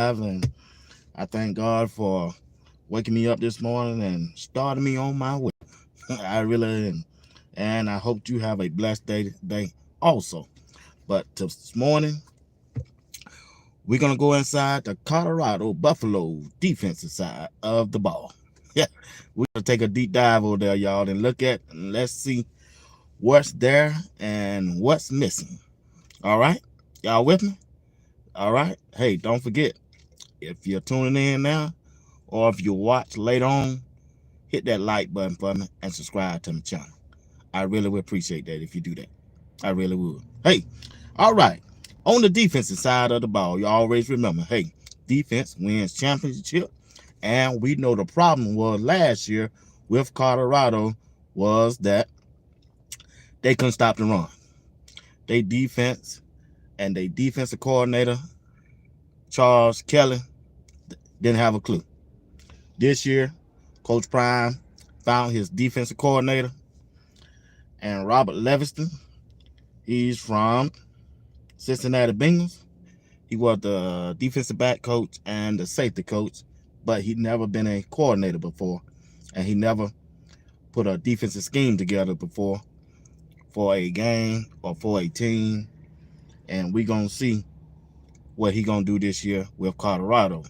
And I thank God for waking me up this morning and starting me on my way. I really am. And I hope you have a blessed day also. But this morning, we're going to go inside the Colorado Buffalo defensive side of the ball. Yeah, we're going to take a deep dive over there, y'all, and let's see what's there and what's missing. All right? Y'all with me? All right. Hey, don't forget, if you're tuning in now or if you watch later on, hit that like button for me and subscribe to my channel. I really would appreciate that if you do that. I really would. Hey, all right. On the defensive side of the ball, you always remember, hey, defense wins championship. And we know the problem was last year with Colorado was that they couldn't stop the run. They defense and they defensive coordinator, Charles Kelly, didn't have a clue. This year, Coach Prime found his defensive coordinator, and Robert Leviston. He's from Cincinnati Bengals. He was the defensive back coach and the safety coach, but he'd never been a coordinator before, and he never put a defensive scheme together before for a game or for a team. And we're going to see what he going to do this year with Colorado.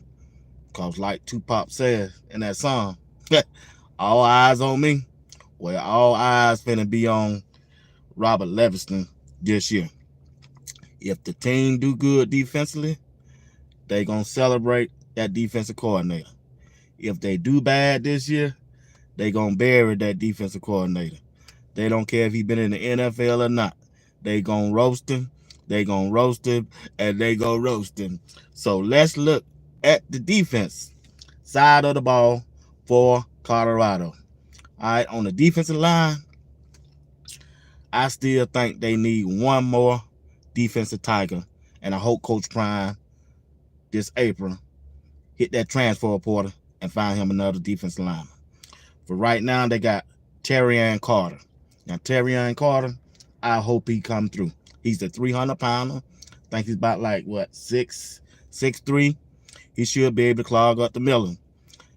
Because like Tupac says in that song, all eyes on me. Well, all eyes finna be on Robert Leviston this year. If the team do good defensively, they gonna celebrate that defensive coordinator. If they do bad this year, they gonna bury that defensive coordinator. They don't care if he been in the NFL or not. They gonna roast him. They gonna roast him, and they gonna roast him. So let's look at the defense side of the ball for Colorado. All right, on the defensive line, I still think they need one more defensive tiger, and I hope Coach Prime this April hit that transfer portal and find him another defensive lineman. For right now, they got Terrian Carter. Now, Terrian Carter, I hope he come through. He's the 300-pounder. I think he's about like, what, 6'3". He should be able to clog up the middle.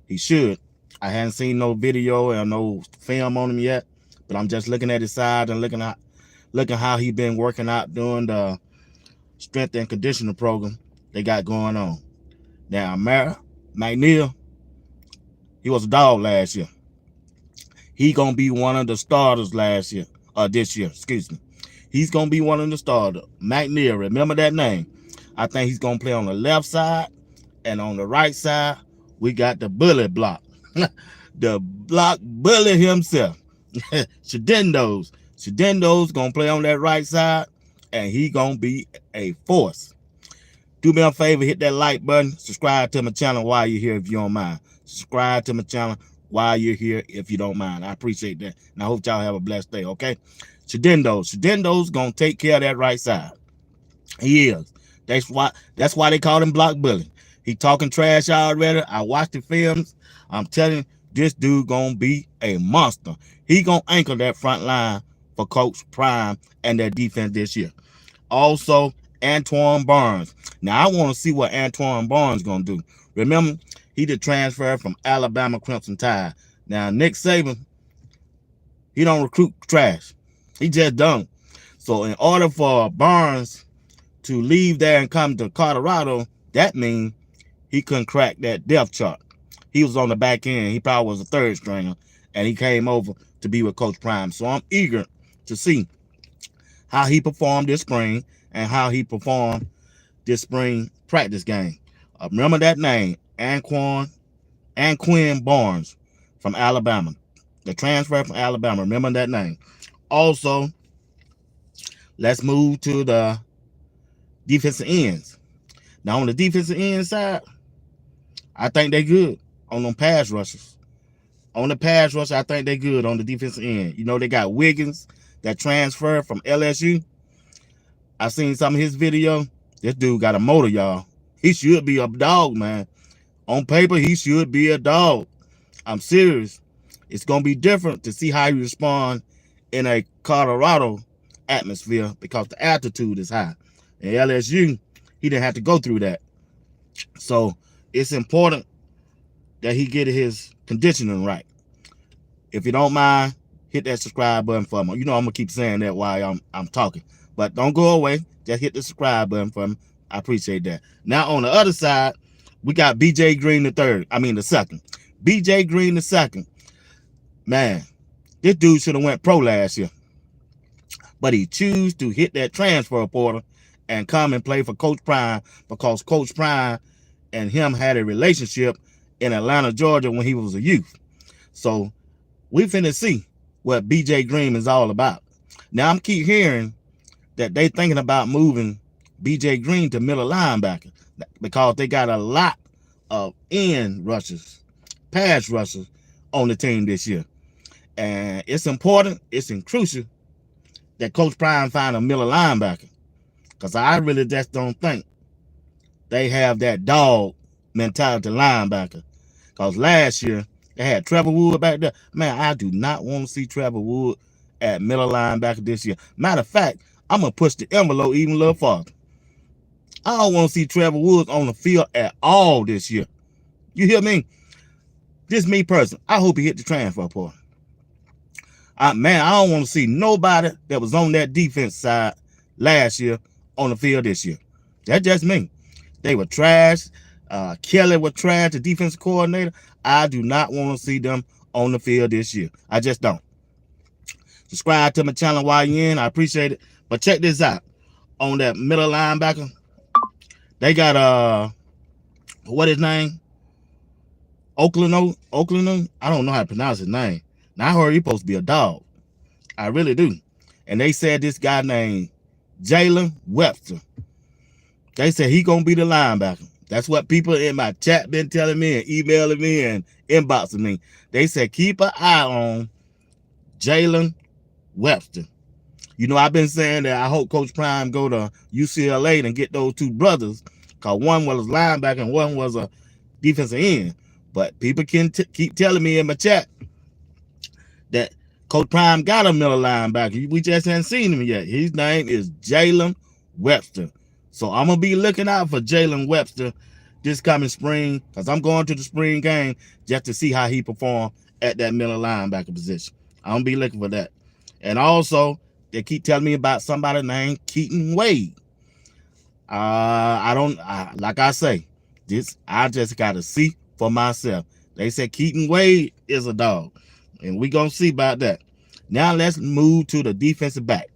He should. I hadn't seen no video or no film on him yet, but I'm just looking at his side and looking how he been working out during the strength and conditioning program they got going on. Now, McNeil, he was a dog last year. He gonna be one of the starters this year, excuse me. He's gonna be one of the starters. McNeil, remember that name. I think he's gonna play on the left side, and on the right side, we got the bully block. The block bully himself. Shadendo's gonna play on that right side, and he gonna be a force. Do me a favor, hit that like button, subscribe to my channel while you're here if you don't mind. Subscribe to my channel while you're here if you don't mind. I appreciate that. And I hope y'all have a blessed day, okay? Shadendo's gonna take care of that right side. He is. That's why they call him block bully. He talking trash already. I watched the films. I'm telling you, this dude gonna be a monster. He gonna anchor that front line for Coach Prime and their defense this year. Also, Antoine Barnes. Now, I want to see what Antoine Barnes gonna do. Remember, he did transfer from Alabama Crimson Tide. Now, Nick Saban, he don't recruit trash. He just don't. So, in order for Barnes to leave there and come to Colorado, that means he couldn't crack that depth chart. He was on the back end. He probably was a third stringer, and he came over to be with Coach Prime. So I'm eager to see how he performed this spring and how he performed this spring practice game. Remember that name, Anquan Barnes from Alabama. The transfer from Alabama. Remember that name. Also, let's move to the defensive ends. Now, on the defensive end side, I think they good on them pass rushers. On the pass rush, I think they good on the defensive end. You know, they got Wiggins that transferred from LSU. I seen some of his video. This dude got a motor, y'all. He should be a dog, man. On paper, he should be a dog. I'm serious. It's going to be different to see how he respond in a Colorado atmosphere because the altitude is high. In LSU, he didn't have to go through that. So it's important that he get his conditioning right. If you don't mind, hit that subscribe button for me. You know I'm gonna keep saying that while I'm talking, but don't go away. Just hit the subscribe button for me. I appreciate that. Now on the other side, we got BJ Green the third. I mean the second. BJ Green the second. Man, this dude should have went pro last year, but he chose to hit that transfer portal and come and play for Coach Prime because Coach Prime and him had a relationship in Atlanta, Georgia when he was a youth. So we finna see what BJ Green is all about. Now I'm keep hearing that they thinking about moving BJ Green to middle linebacker because they got a lot of end rushers, pass rushers on the team this year. And it's important, it's crucial that Coach Prime find a middle linebacker because I really just don't think they have that dog mentality linebacker. Because last year, they had Trevor Wood back there. Man, I do not want to see Trevor Wood at middle linebacker this year. Matter of fact, I'm going to push the envelope even a little farther. I don't want to see Trevor Woods on the field at all this year. You hear me? This me personally. I hope he hit the transfer portal. Man, I don't want to see nobody that was on that defense side last year on the field this year. That's just me. They were trash. Kelly was trash, the defensive coordinator. I do not want to see them on the field this year. I just don't. Subscribe to my channel while you're in. I appreciate it. But check this out. On that middle linebacker, they got what his name? Oakland. I don't know how to pronounce his name. Now I heard he's supposed to be a dog. I really do. And they said this guy named Jalen Webster. They said he gonna be the linebacker. That's what people in my chat been telling me and emailing me and inboxing me. They said keep an eye on Jalen Webster. You know, I've been saying that I hope Coach Prime go to UCLA and get those two brothers, because one was a linebacker and one was a defensive end. But people can keep telling me in my chat that Coach Prime got a middle linebacker. We just haven't seen him yet. His name is Jalen Webster. So I'm going to be looking out for Jalen Webster this coming spring, because I'm going to the spring game just to see how he perform at that middle linebacker position. I'm going to be looking for that. And also, they keep telling me about somebody named Keaton Wade. Like I say, I just got to see for myself. They said Keaton Wade is a dog, and we going to see about that. Now let's move to the defensive back.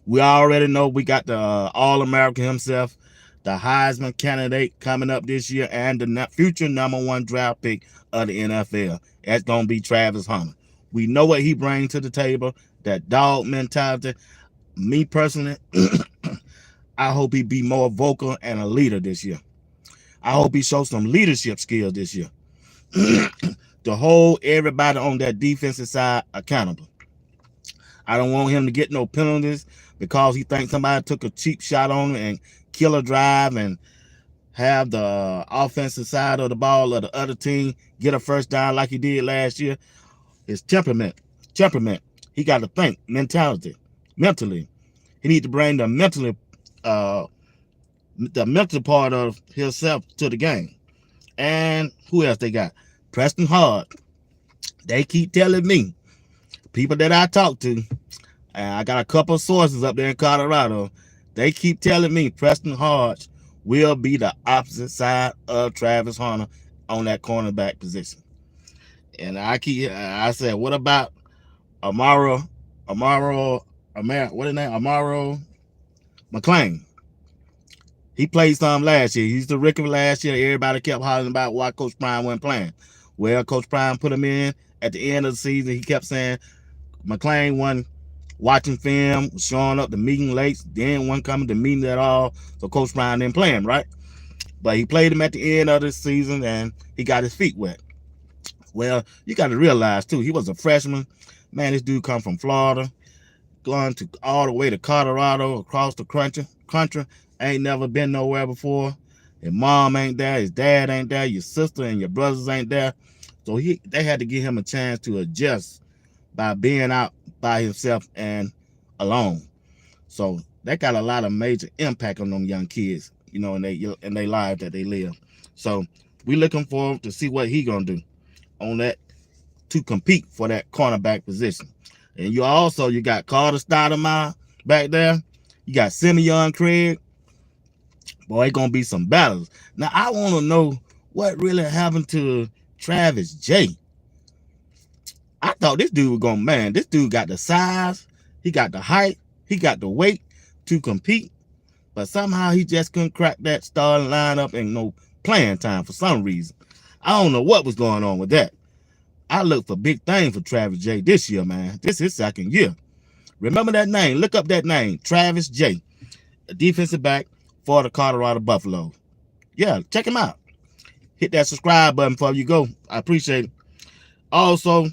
We already know we got the All-American himself, the Heisman candidate coming up this year, and the future #1 draft pick of the NFL. That's going to be Travis Hunter. We know what he brings to the table, that dog mentality. Me personally, I hope he be more vocal and a leader this year. I hope he shows some leadership skills this year to hold everybody on that defensive side accountable. I don't want him to get no penalties because he thinks somebody took a cheap shot on him and kill a drive and have the offensive side of the ball of the other team get a first down like he did last year. His temperament. He got to think mentally. He need to bring the mental part of himself to the game. And who else they got? Preston Hard. They keep telling me, people that I talk to, and I got a couple of sources up there in Colorado, they keep telling me Preston Hard will be the opposite side of Travis Hunter on that cornerback position. And I said, what about Amaro McClain? He played some last year. He's the rookie last year. Everybody kept hollering about why Coach Prime wasn't playing. Well, Coach Prime put him in at the end of the season. He kept saying McClain wasn't watching film, showing up to meeting late, then wasn't coming to meeting at all. So Coach Prime didn't play him, right? But he played him at the end of the season, and he got his feet wet. Well, you got to realize, too, he was a freshman. Man, this dude come from Florida, going to all the way to Colorado, across the country. Ain't never been nowhere before. His mom ain't there. His dad ain't there. Your sister and your brothers ain't there. So they had to give him a chance to adjust by being out by himself and alone. So that got a lot of major impact on them young kids. you know, in they life that they live. So we looking forward to see what he gonna do on that to compete for that cornerback position. And you got Carter Stoudemire back there. You got Simeon Craig. Boy, it's gonna be some battles. Now I want to know what really happened to Travis J. I thought this dude was gonna, man, this dude got the size, he got the height, he got the weight to compete, but somehow he just couldn't crack that starting lineup and no playing time for some reason. I don't know what was going on with that. I look for big things for Travis J this year, man. This is his second year. Remember that name. Look up that name, Travis J, a defensive back for the Colorado Buffaloes. Yeah, check him out. Hit that subscribe button before you go. I appreciate it. Also,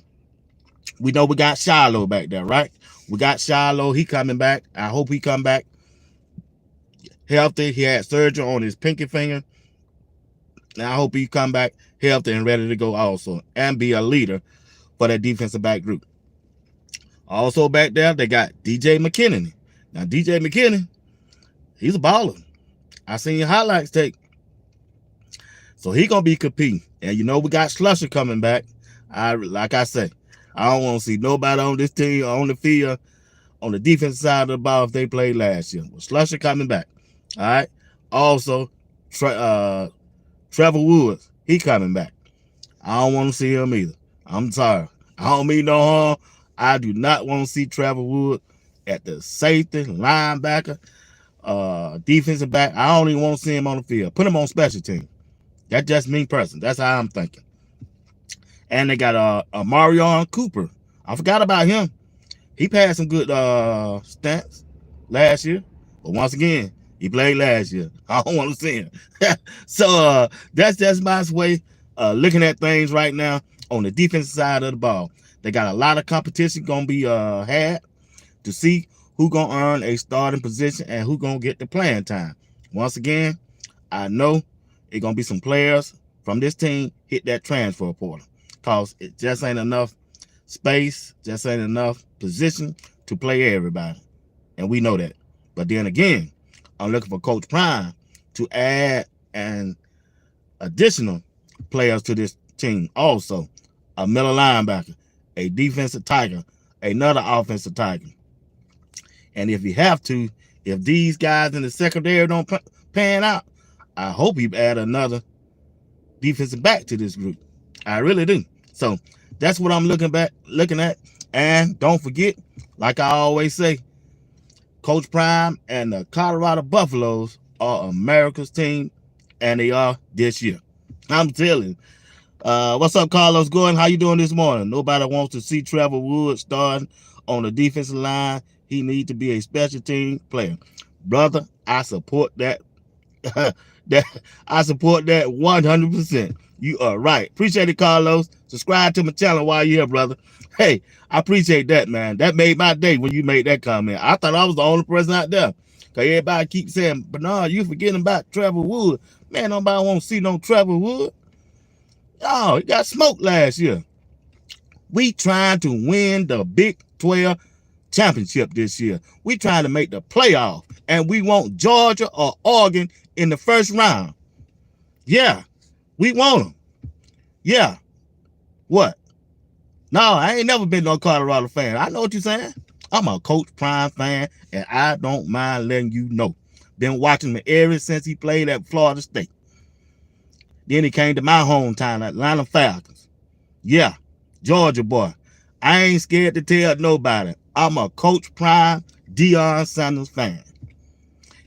we know we got Shiloh back there, right? We got Shiloh. He coming back. I hope he come back healthy. He had surgery on his pinky finger. And I hope he come back healthy and ready to go also and be a leader for that defensive back group. Also back there, they got DJ McKinney. Now, DJ McKinney, he's a baller. I seen your highlights take. So he going to be competing. And you know we got Slusher coming back. Like I said, I don't want to see nobody on this team on the field on the defensive side of the ball if they played last year. Well, Slusher coming back. All right. Also, Trevor Woods, he coming back. I don't want to see him either. I'm sorry. I don't mean no harm. I do not want to see Trevor Woods at the safety, linebacker, defensive back. I don't even want to see him on the field. Put him on special team. That's just me personally. That's how I'm thinking. And they got Marion Cooper. I forgot about him. He passed some good stats last year. But once again, he played last year. I don't want to see him. So that's just my way looking at things right now on the defensive side of the ball. They got a lot of competition going to be had to see who going to earn a starting position and who going to get the playing time. Once again, I know it's going to be some players from this team hit that transfer portal because it just ain't enough space, just ain't enough position to play everybody. And we know that. But then again, I'm looking for Coach Prime to add an additional players to this team. Also, a middle linebacker, a defensive tiger, another offensive tiger. And if you have to, if these guys in the secondary don't pan out, I hope you add another defensive back to this group. I really do. So that's what I'm looking at. And don't forget, like I always say, Coach Prime and the Colorado Buffaloes are America's team, and they are this year. I'm telling you. What's up, Carlos Gordon? How you doing this morning? Nobody wants to see Trevor Woods starting on the defensive line. He needs to be a special team player. Brother, I support that. I support that 100%. You are right. Appreciate it, Carlos. Subscribe to my channel while you're here, brother. Hey, I appreciate that, man. That made my day when you made that comment. I thought I was the only person out there. Because everybody keeps saying, Bernard, you forgetting about Trevor Wood. Man, nobody want to see no Trevor Wood. Oh, he got smoked last year. We trying to win the Big 12 championship this year. We trying to make the playoff. And we want Georgia or Oregon in the first round. Yeah, we want them. Yeah. What? No, I ain't never been no Colorado fan. I know what you're saying. I'm a Coach Prime fan, and I don't mind letting you know. Been watching him ever since he played at Florida State. Then he came to my hometown, Atlanta Falcons. Yeah, Georgia boy. I ain't scared to tell nobody. I'm a Coach Prime, Deion Sanders fan.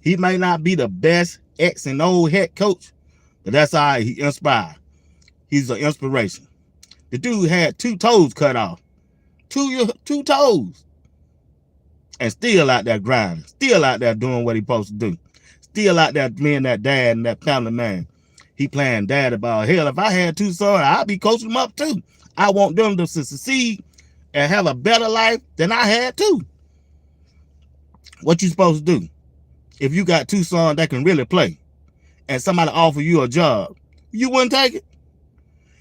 He may not be the best ex and old head coach, but that's all right. He inspired. He's an inspiration. The dude had 2 toes cut off. Two toes. And still out there grinding. Still out there doing what he's supposed to do. Still out there being that dad and that family man. He playing daddy ball. Hell, if I had 2 sons, I'd be coaching them up too. I want them to succeed and have a better life than I had too. What you supposed to do? If you got 2 sons that can really play and somebody offer you a job, you wouldn't take it?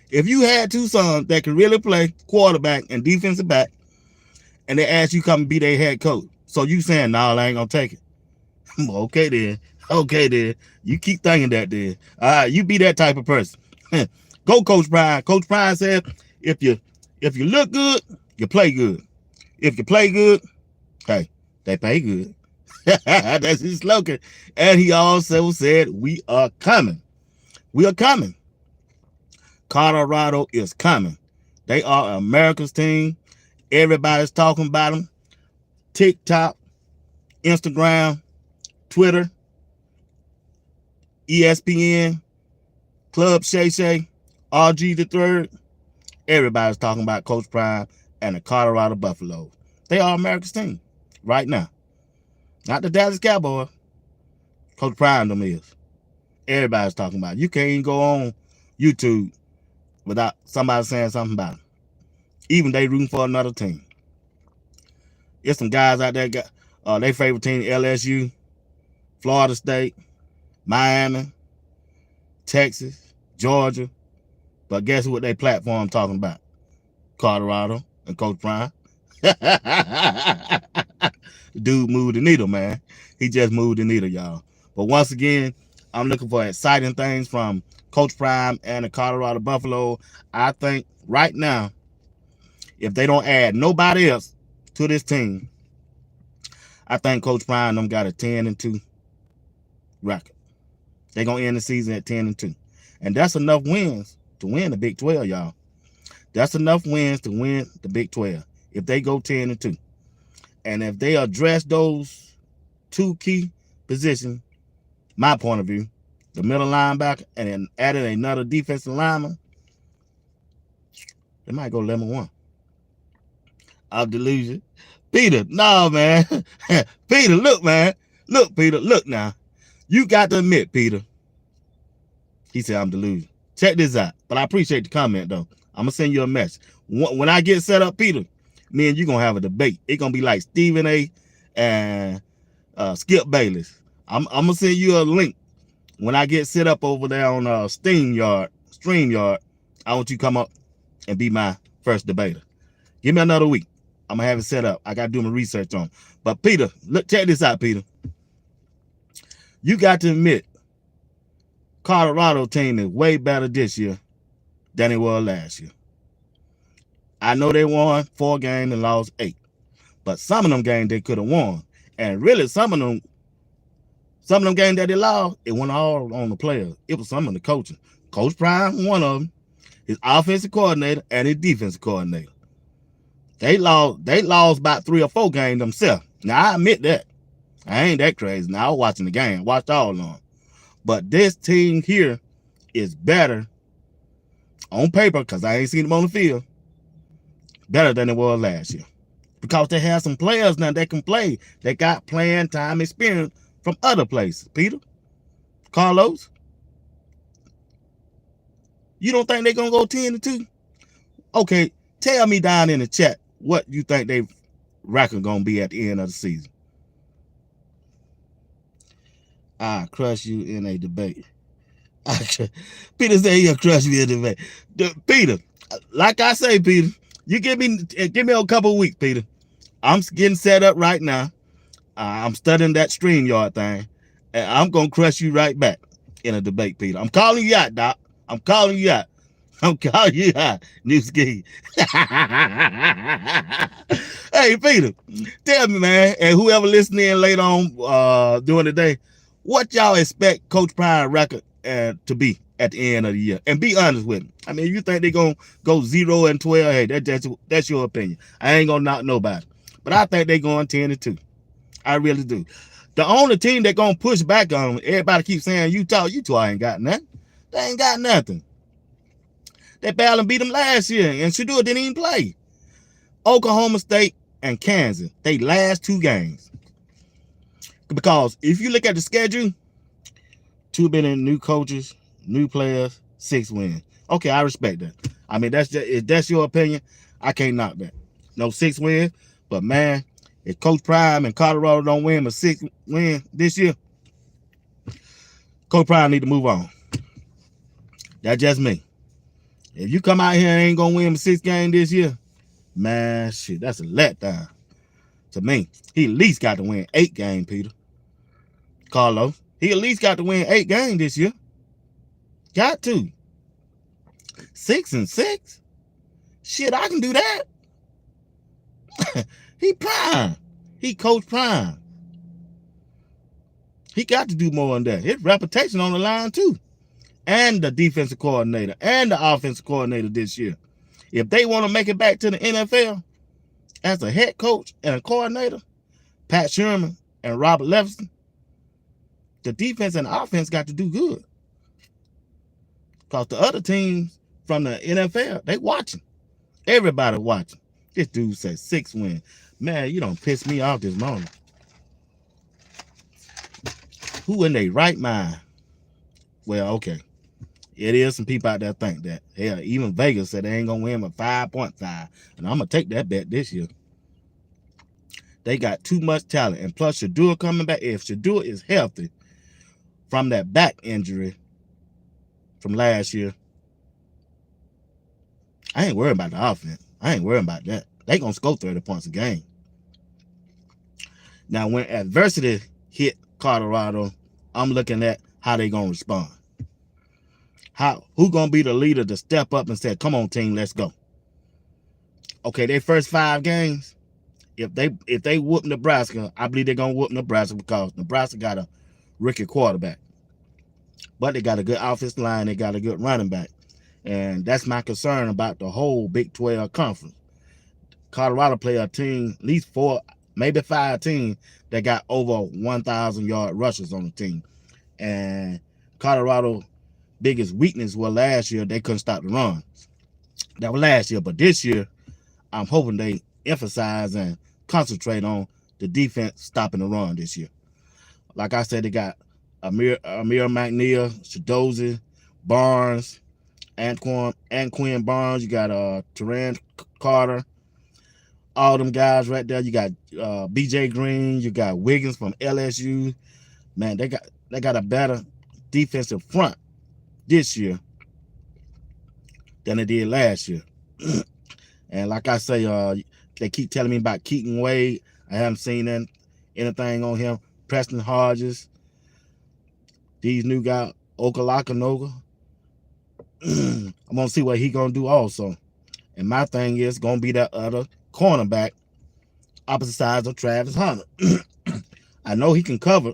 If you had 2 sons that can really play quarterback and defensive back, and they ask you come and be their head coach, so you saying, no, I ain't gonna take it. Okay then. Okay, then. You keep thinking that, then. All right, you be that type of person. Go, Coach Prime. Coach Prime said, if you look good, you play good. If you play good, hey, they pay good. That's his slogan. And he also said, we are coming. We are coming. Colorado is coming. They are America's team. Everybody's talking about them. TikTok, Instagram, Twitter, ESPN, Club Shay Shay, RG the Third. Everybody's talking about Coach Prime and the Colorado Buffaloes. They are America's team right now. Not the Dallas Cowboys. Coach Prime them is. Everybody's talking about it. You can't even go on YouTube without somebody saying something about them. Even they rooting for another team. There's some guys out there got their favorite team, LSU, Florida State, Miami, Texas, Georgia. But guess what their platform talking about? Colorado and Coach Prime. Dude moved the needle, man. He just moved the needle, y'all. But once again, I'm looking for exciting things from Coach Prime and the Colorado Buffalo. I think right now, if they don't add nobody else to this team, I think Coach Prime them got a 10-2 record. They're going to end the season at 10-2. And that's enough wins to win the Big 12, y'all. That's enough wins to win the Big 12 if they go 10-2. And if they address those two key positions, my point of view, the middle linebacker and then added another defensive lineman, they might go 11-1. I'm delusion. Peter, no, man. Peter, look, man. Look, Peter, look now. You got to admit, Peter. He said, I'm delusional. Check this out. But I appreciate the comment, though. I'm going to send you a message. When I get set up, Peter, me and you going to have a debate. It's going to be like Stephen A. and Skip Bayless. I'm going to send you a link. When I get set up over there on StreamYard, I want you to come up and be my first debater. Give me another week. I'm going to have it set up. I got to do my research on it. But Peter, look, check this out, Peter. You got to admit, Colorado team is way better this year than it was last year. I know they won 4 games and lost 8. But some of them games they could have won. And really, some of them games that they lost, it went all on the players. It was some of the coaching. Coach Prime, one of them, his offensive coordinator and his defensive coordinator. They lost about 3 or 4 games themselves. Now, I admit that. I ain't that crazy. Now, I was watching the game. Watched all of them. But this team here is better on paper, because I ain't seen them on the field, better than it was last year. Because they have some players now that can play. They got playing time experience from other places. Peter? Carlos? You don't think they're going to go 10-2? Okay, tell me down in the chat what you think they record going to be at the end of the season. I crush you in a debate. Peter said he'll crush me in a debate. Peter, like I say, Peter, you give me a couple of weeks, Peter. I'm getting set up right now. I'm studying that StreamYard thing, and I'm going to crush you right back in a debate, Peter. I'm calling you out, Doc. I'm calling you out. New ski. Hey, Peter, tell me, man, and whoever listening in later on during the day, what y'all expect Coach Prime record to be at the end of the year? And be honest with me. I mean, if you think they're going to go 0-12, hey, that's your opinion. I ain't going to knock nobody. But I think they're going 10-2. I really do. The only team that going to push back on them, everybody keeps saying Utah ain't got nothing. They ain't got nothing. They barely beat them last year, and Shadua didn't even play. Oklahoma State and Kansas, they last 2 games. Because if you look at the schedule, 2 been new coaches, new players, 6 wins. Okay, I respect that. I mean, if that's your opinion, I can't knock that. No 6 wins, but man, if Coach Prime and Colorado don't win a 6 win this year, Coach Prime need to move on. That's just me. If you come out here and ain't gonna win a 6 game this year, man, shit, that's a letdown. To me, he at least got to win 8 games, Peter. Carlos, He at least got to win 8 games this year. Got to. 6-6? Shit, I can do that. He prime. He coach prime. He got to do more than that. His reputation on the line too. And the defensive coordinator and the offensive coordinator this year. If they want to make it back to the NFL as a head coach and a coordinator, Pat Sherman and Robert Levinson, the defense and the offense got to do good. Because the other teams from the NFL, they watching. Everybody watching. This dude said 6 wins. Man, you don't piss me off this morning. Who in their right mind? Well, okay. It is some people out there think that. Hell, even Vegas said they ain't going to win with 5.5. And I'm going to take that bet this year. They got too much talent. And plus, Shadua coming back. If Shadua is healthy from that back injury from last year, I ain't worried about the offense. I ain't worried about that. They going to score 30 points a game. Now, when adversity hit Colorado, I'm looking at how they going to respond. Who going to be the leader to step up and say, come on, team, let's go. Okay, their first 5 games, if they whoop Nebraska, I believe they're going to whoop Nebraska because Nebraska got a rookie quarterback. But they got a good offensive line. They got a good running back. And that's my concern about the whole Big 12 conference. Colorado play a team, at least 4, maybe 5 teams that got over 1,000-yard rushers on the team. And Colorado biggest weakness was last year, they couldn't stop the run. That was last year. But this year, I'm hoping they emphasize and concentrate on the defense stopping the run this year. Like I said, they got Amir McNeil, Shadozi, Barnes, Anquin Barnes. You got Terran Carter. All them guys right there. You got BJ Green. You got Wiggins from LSU. Man, they got a better defensive front this year than they did last year. And like I say, they keep telling me about Keaton Wade. I haven't seen anything on him. Preston Hodges. These new guys, Okalakanoga. I'm going to see what he going to do also. And my thing is going to be that other cornerback opposite sides of Travis Hunter. I know he can cover,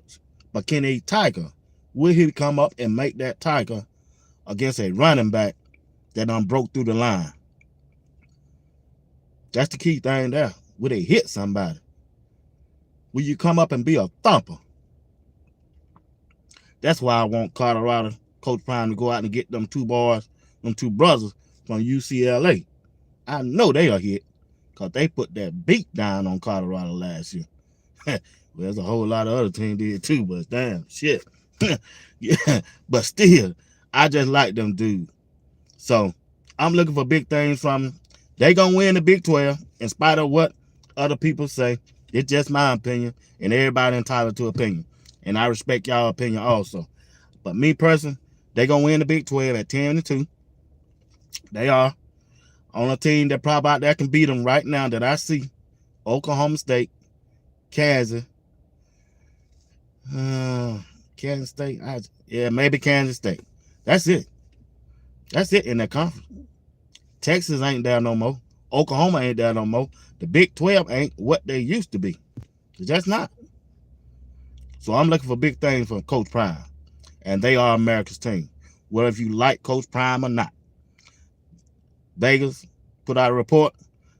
but can he tackle? Will he come up and make that tackle against a running back that done broke through the line? That's the key thing there. Will they hit somebody? Will you come up and be a thumper? That's why I want Colorado, Coach Prime, to go out and get them 2 boys, them 2 brothers from UCLA. I know they'll hit because they put that beat down on Colorado last year. Well, there's a whole lot of other teams did too, but damn, shit. Yeah, but still, I just like them dudes. So I'm looking for big things from them. They gonna win the Big 12 in spite of what other people say. It's just my opinion, and everybody entitled to opinion. And I respect y'all opinion also. But me personally, they gonna win the Big 12 at 10-2. They are. On a team that probably out there can beat them right now that I see. Oklahoma State, Kansas. Kansas State. Yeah, maybe Kansas State. That's it. That's it in that conference. Texas ain't there no more. Oklahoma ain't there no more. The Big 12 ain't what they used to be. It's just not. So I'm looking for big things from Coach Prime. And they are America's team. Whether if you like Coach Prime or not. Vegas put out a report.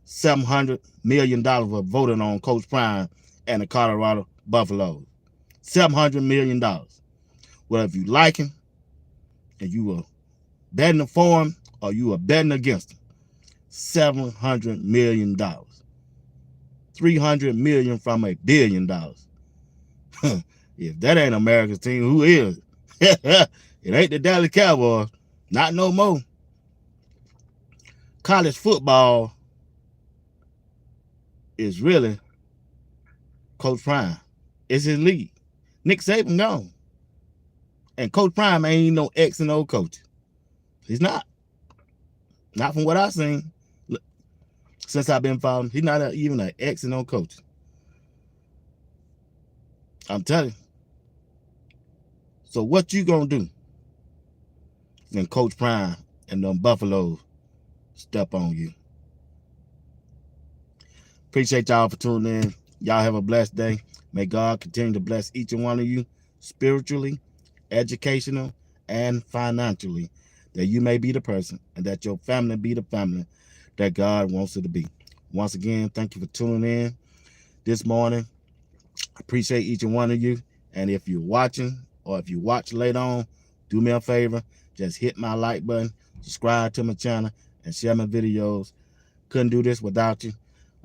$700 million were voted on Coach Prime and the Colorado Buffaloes. $700 million. Well, if you like him and you were betting for him or you were betting against him, $700 million. $300 million from $1 billion. If that ain't America's team, who is? It ain't the Dallas Cowboys. Not no more. College football is really Coach Prime. It's his league. Nick Saban gone. And Coach Prime ain't no X and O coach. He's not. Not from what I've seen. Since I've been following, he's not even an X and O coach. I'm telling you. So what you gonna do when Coach Prime and them Buffaloes step on you? Appreciate y'all for tuning in. Y'all have a blessed day. May God continue to bless each and one of you spiritually, educational, and financially, that you may be the person and that your family be the family that God wants it to be. Once again, thank you for tuning in this morning. Appreciate each and one of you. And if you're watching or if you watch later on, do me a favor, just hit my like button, subscribe to my channel, and share my videos. Couldn't do this without you.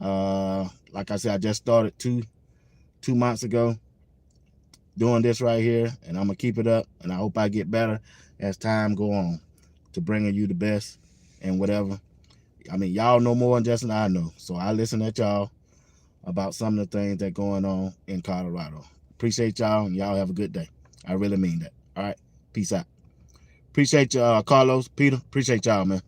Like I said, I just started two months ago doing this right here, and I'm gonna keep it up, and I hope I get better as time go on to bringing you the best and whatever. I mean, y'all know more than just than I know, so I listen at y'all about some of the things that going on in Colorado. Appreciate y'all, and y'all have a good day. I really mean that. All right, peace out. Appreciate you, Carlos, Peter. Appreciate y'all, man.